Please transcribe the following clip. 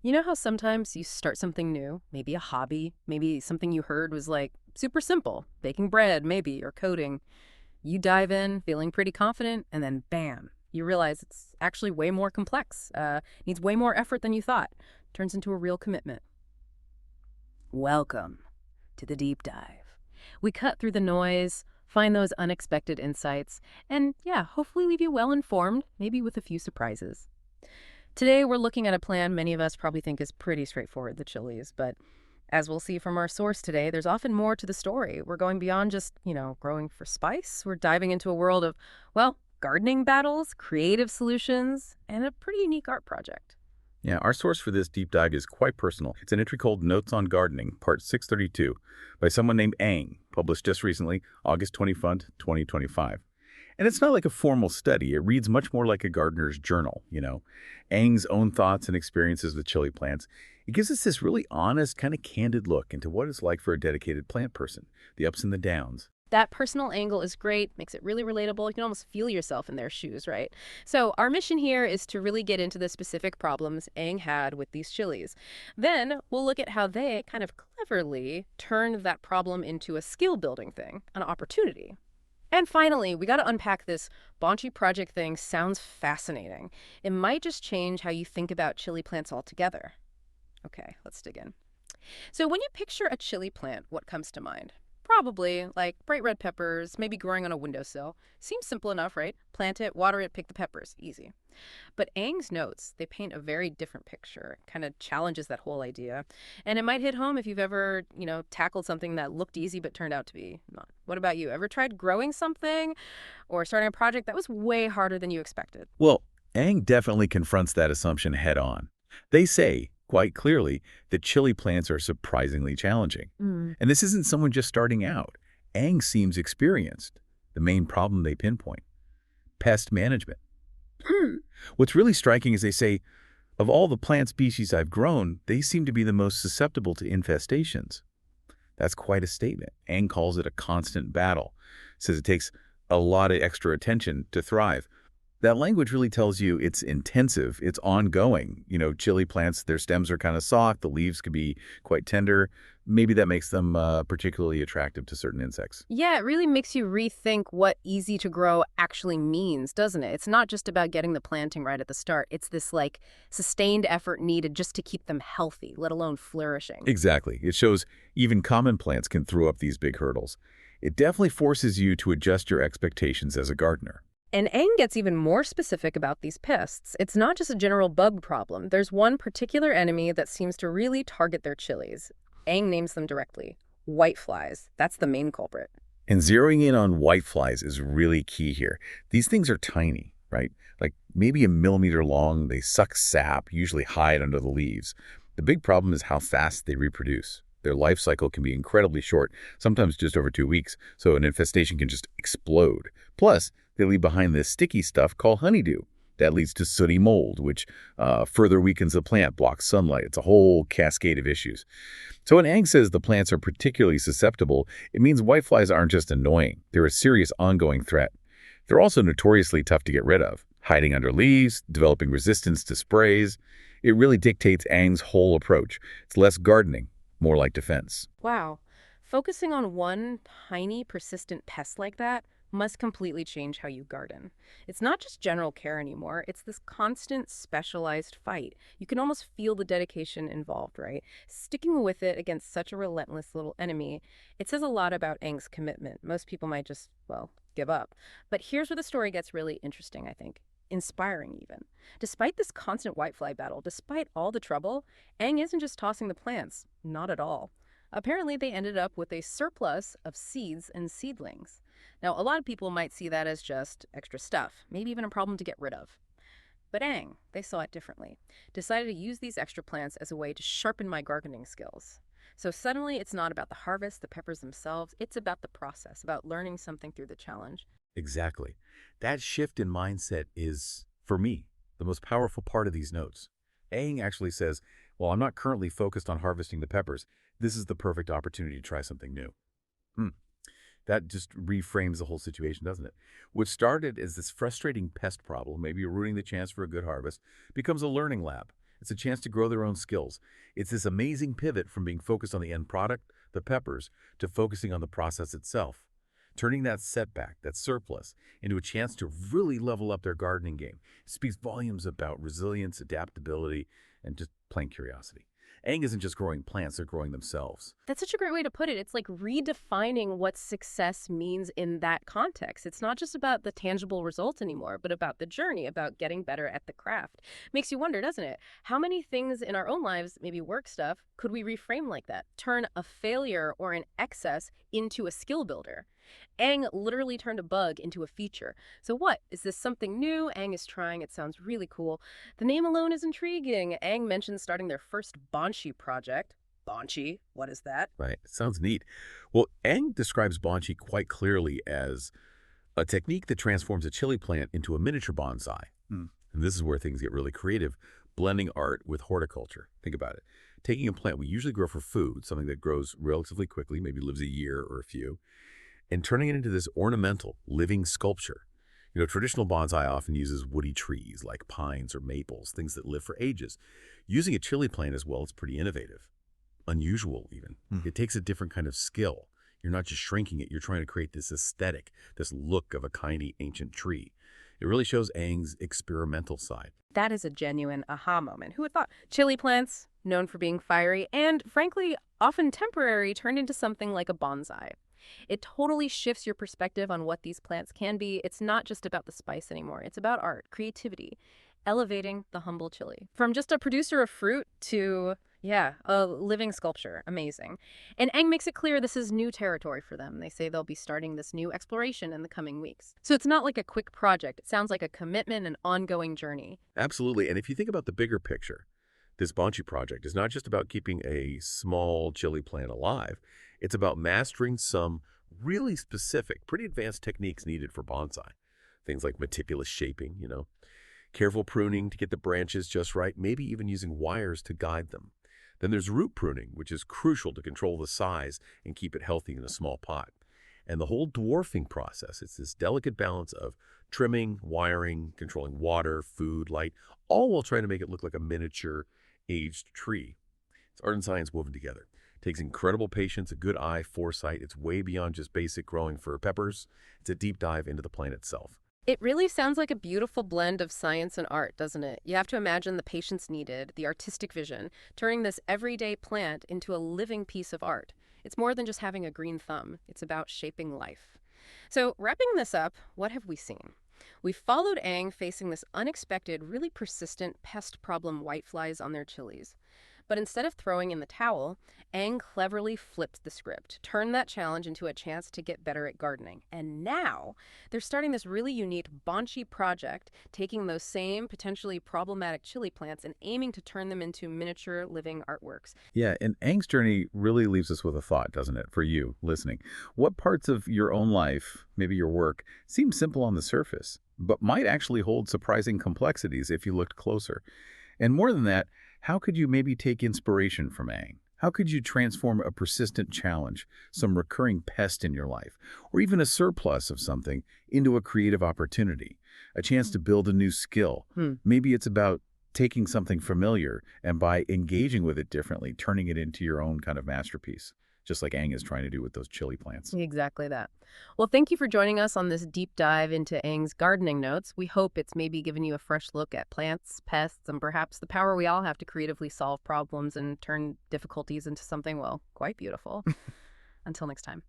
You know how sometimes you start something new, maybe a hobby, maybe something you heard was like super simple, baking bread, maybe, or coding. You dive in feeling pretty confident, and then bam, you realize it's actually way more complex, needs way more effort than you thought, turns into a real commitment. Welcome to the deep dive. We cut through the noise, find those unexpected insights, and yeah, hopefully leave you well informed, maybe with a few surprises. Today, we're looking at a plant many of us probably think is pretty straightforward, the chilies, but as we'll see from our source today, there's often more to the story. We're going beyond just, growing for spice. We're diving into a world of, well, gardening battles, creative solutions, and a pretty unique art project. Yeah, our source for this deep dive is quite personal. It's an entry called Notes on Gardening, Part 632, by someone named Ang, published just recently, August 20th, 2025. And it's not like a formal study. It reads much more like a gardener's journal. Ang's own thoughts and experiences with chili plants. It gives us this really honest, kind of candid look into what it's like for a dedicated plant person, the ups and the downs. That personal angle is great, makes it really relatable. You can almost feel yourself in their shoes, right? So, our mission here is to really get into the specific problems Aang had with these chilies. Then, we'll look at how they kind of cleverly turned that problem into a skill building thing, an opportunity. And finally, we got to unpack this Bonchi project thing. Sounds fascinating. It might just change how you think about chili plants altogether. Okay, let's dig in. So when you picture a chili plant, what comes to mind? Probably like bright red peppers, maybe growing on a windowsill. Seems simple enough, right? Plant it, water it, pick the peppers. Easy. But Aang's notes, they paint a very different picture. Kind of challenges that whole idea. And it might hit home if you've ever, tackled something that looked easy but turned out to be not. What about you? Ever tried growing something or starting a project that was way harder than you expected? Well, Ang definitely confronts that assumption head on. They say, quite clearly, that chili plants are surprisingly challenging. Mm. And this isn't someone just starting out. Ang seems experienced. The main problem they pinpoint: pest management. What's really striking is they say, of all the plant species I've grown, they seem to be the most susceptible to infestations. That's quite a statement. Ang calls it a constant battle. Says it takes a lot of extra attention to thrive. That language really tells you it's intensive, it's ongoing. Chili plants, their stems are kind of soft, the leaves could be quite tender. Maybe that makes them particularly attractive to certain insects. Yeah, it really makes you rethink what easy to grow actually means, doesn't it? It's not just about getting the planting right at the start. It's this like sustained effort needed just to keep them healthy, let alone flourishing. Exactly. It shows even common plants can throw up these big hurdles. It definitely forces you to adjust your expectations as a gardener. And Aang gets even more specific about these pests. It's not just a general bug problem. There's one particular enemy that seems to really target their chilies. Aang names them directly: whiteflies. That's the main culprit. And zeroing in on whiteflies is really key here. These things are tiny, right? Like maybe a millimeter long. They suck sap, usually hide under the leaves. The big problem is how fast they reproduce. Their life cycle can be incredibly short, sometimes just over 2 weeks, so an infestation can just explode. Plus, they leave behind this sticky stuff called honeydew. That leads to sooty mold, which further weakens the plant, blocks sunlight. It's a whole cascade of issues. So when Ang says the plants are particularly susceptible, it means whiteflies aren't just annoying. They're a serious ongoing threat. They're also notoriously tough to get rid of, hiding under leaves, developing resistance to sprays. It really dictates Ang's whole approach. It's less gardening, more like defense. Wow. Focusing on one tiny, persistent pest like that must completely change how you garden. It's not just general care anymore. It's this constant, specialized fight. You can almost feel the dedication involved, right? Sticking with it against such a relentless little enemy, it says a lot about Aang's commitment. Most people might just, well, give up. But here's where the story gets really interesting, I think. Inspiring, even. Despite this constant whitefly battle, despite all the trouble, Aang isn't just tossing the plants. Not at all. Apparently, they ended up with a surplus of seeds and seedlings. Now, a lot of people might see that as just extra stuff, maybe even a problem to get rid of. But Aang, they saw it differently. Decided to use these extra plants as a way to sharpen my gardening skills. So suddenly, it's not about the harvest, the peppers themselves. It's about the process, about learning something through the challenge. Exactly. That shift in mindset is, for me, the most powerful part of these notes. Aang actually says, well, I'm not currently focused on harvesting the peppers. This is the perfect opportunity to try something new. That just reframes the whole situation, doesn't it? What started as this frustrating pest problem, maybe ruining the chance for a good harvest, becomes a learning lab. It's a chance to grow their own skills. It's this amazing pivot from being focused on the end product, the peppers, to focusing on the process itself. Turning that setback, that surplus, into a chance to really level up their gardening game. It speaks volumes about resilience, adaptability, and just plain curiosity. Ang isn't just growing plants, they're growing themselves. That's such a great way to put it. It's like redefining what success means in that context. It's not just about the tangible result anymore, but about the journey, about getting better at the craft. Makes you wonder, doesn't it? How many things in our own lives, maybe work stuff, could we reframe like that? Turn a failure or an excess into a skill builder. Ang literally turned a bug into a feature. So what? Is this something new Ang is trying? It sounds really cool. The name alone is intriguing. Ang mentioned starting their first Bonchi project. Bonchi, what is that? Right. Sounds neat. Well, Ang describes Bonchi quite clearly as a technique that transforms a chili plant into a miniature bonsai. And this is where things get really creative, blending art with horticulture. Think about it. Taking a plant we usually grow for food, something that grows relatively quickly, maybe lives a year or a few, and turning it into this ornamental, living sculpture. Traditional bonsai often uses woody trees like pines or maples, things that live for ages. Using a chili plant as well is pretty innovative, unusual even. It takes a different kind of skill. You're not just shrinking it, you're trying to create this aesthetic, this look of a tiny ancient tree. It really shows Ang's experimental side. That is a genuine aha moment. Who would thought? Chili plants, known for being fiery and, frankly, often temporary, turned into something like a bonsai. It totally shifts your perspective on what these plants can be. It's not just about the spice anymore. It's about art, creativity, elevating the humble chili. From just a producer of fruit to, yeah, a living sculpture. Amazing. And Ang makes it clear this is new territory for them. They say they'll be starting this new exploration in the coming weeks. So it's not like a quick project. It sounds like a commitment, an ongoing journey. Absolutely. And if you think about the bigger picture, this Bonchi project is not just about keeping a small chili plant alive. It's about mastering some really specific, pretty advanced techniques needed for bonsai. Things like meticulous shaping, careful pruning to get the branches just right, maybe even using wires to guide them. Then there's root pruning, which is crucial to control the size and keep it healthy in a small pot. And the whole dwarfing process, it's this delicate balance of trimming, wiring, controlling water, food, light, all while trying to make it look like a miniature aged tree. It's art and science woven together. It takes incredible patience, a good eye, foresight. It's way beyond just basic growing for peppers. It's a deep dive into the plant itself. It really sounds like a beautiful blend of science and art, doesn't it? You have to imagine the patience needed, the artistic vision, turning this everyday plant into a living piece of art. It's more than just having a green thumb. It's about shaping life. So wrapping this up, what have we seen? We followed Ang facing this unexpected, really persistent pest problem whiteflies on their chilies. But instead of throwing in the towel, Ang cleverly flipped the script, turned that challenge into a chance to get better at gardening. And now they're starting this really unique Bonchi project, taking those same potentially problematic chili plants and aiming to turn them into miniature living artworks. Yeah, and Ang's journey really leaves us with a thought, doesn't it, for you listening? What parts of your own life, maybe your work, seem simple on the surface, but might actually hold surprising complexities if you looked closer? And more than that, how could you maybe take inspiration from Ang? How could you transform a persistent challenge, some recurring pest in your life, or even a surplus of something into a creative opportunity, a chance to build a new skill? Maybe it's about taking something familiar and by engaging with it differently, turning it into your own kind of masterpiece, just like Ang is trying to do with those chili plants. Exactly that. Well, thank you for joining us on this deep dive into Ang's gardening notes. We hope it's maybe given you a fresh look at plants, pests, and perhaps the power we all have to creatively solve problems and turn difficulties into something, well, quite beautiful. Until next time.